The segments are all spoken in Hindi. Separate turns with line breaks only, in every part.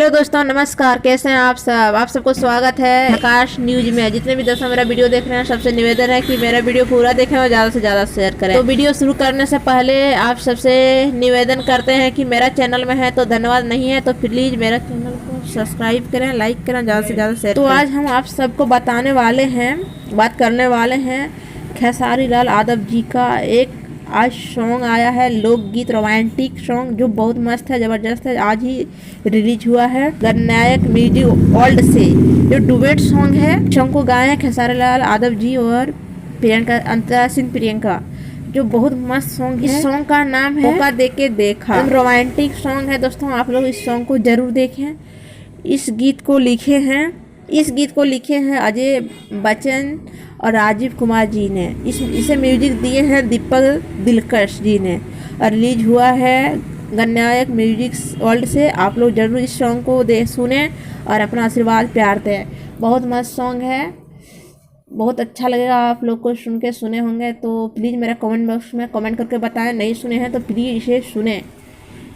हेलो दोस्तों, नमस्कार। कैसे हैं आप सब? आप सबको स्वागत है आकाश न्यूज में। जितने भी दोस्तों मेरा वीडियो देख रहे हैं, सबसे निवेदन है कि मेरा वीडियो पूरा देखें और ज़्यादा से ज़्यादा शेयर करें। तो वीडियो शुरू करने से पहले आप सबसे निवेदन करते हैं कि मेरा चैनल में है तो धन्यवाद, नहीं है तो प्लीज़ मेरा चैनल को सब्सक्राइब करें, लाइक करें, ज़्यादा से ज़्यादा शेयर करें। तो आज हम आप सबको बात करने वाले हैं खेसारी लाल यादव जी का एक आज सॉन्ग आया है, लोकगीत रोमांटिक सॉन्ग जो बहुत मस्त है, ज़बरदस्त है। आज ही रिलीज हुआ है गणनायक म्यूजिक वर्ल्ड से। जो डुएट सॉन्ग है, सॉन्ग को गाए हैं खेसारी लाल यादव जी और प्रियंका, अंतरा सिंह प्रियंका, जो बहुत मस्त सॉन्ग है। इस सॉन्ग का नाम है मौका देके देखा। रोमांटिक सॉन्ग है दोस्तों, आप लोग इस सॉन्ग को जरूर देखें। इस गीत को लिखे हैं अजय बच्चन और राजीव कुमार जी ने। इसे म्यूजिक दिए हैं दीपक दिलकश जी ने और रिलीज हुआ है गणनायक म्यूजिक वर्ल्ड से। आप लोग जरूर इस सॉन्ग को सुने और अपना आशीर्वाद प्यार दें। बहुत मस्त सॉन्ग है, बहुत अच्छा लगेगा आप लोग को सुन के। सुने होंगे तो प्लीज़ मेरा कमेंट बॉक्स में कमेंट करके बताएं। नहीं सुने हैं तो प्लीज़ इसे सुने,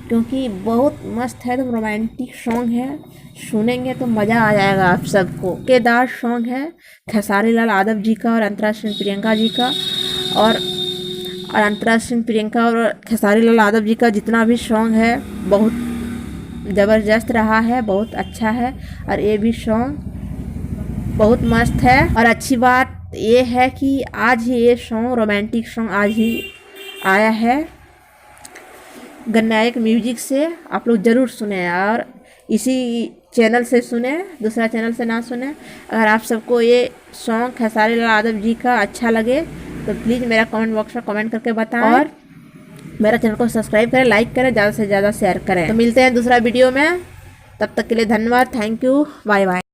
क्योंकि बहुत मस्त है। तो रोमांटिक सॉन्ग है, सुनेंगे तो मज़ा आ जाएगा आप सबको। केदार सॉन्ग है खेसारी लाल यादव जी का और अंतरा सिंह प्रियंका जी का। और अंतरा सिंह प्रियंका और खेसारी लाल यादव जी का जितना भी सॉन्ग है बहुत ज़बरदस्त रहा है, बहुत अच्छा है। और ये भी सॉन्ग बहुत मस्त है। और अच्छी बात ये है कि आज ही ये सॉन्ग, रोमांटिक सॉन्ग आज ही आया है गणनायक म्यूजिक से। आप लोग ज़रूर सुने और इसी चैनल से सुने, दूसरा चैनल से ना सुने। अगर आप सबको ये सॉन्ग खेसारी लाल यादव जी का अच्छा लगे तो प्लीज़ मेरा कमेंट बॉक्स में कमेंट करके बताएं और मेरा चैनल को सब्सक्राइब करें, लाइक करें, ज़्यादा से ज़्यादा शेयर करें। तो मिलते हैं दूसरा वीडियो में, तब तक के लिए धन्यवाद, थैंक यू, बाय बाय।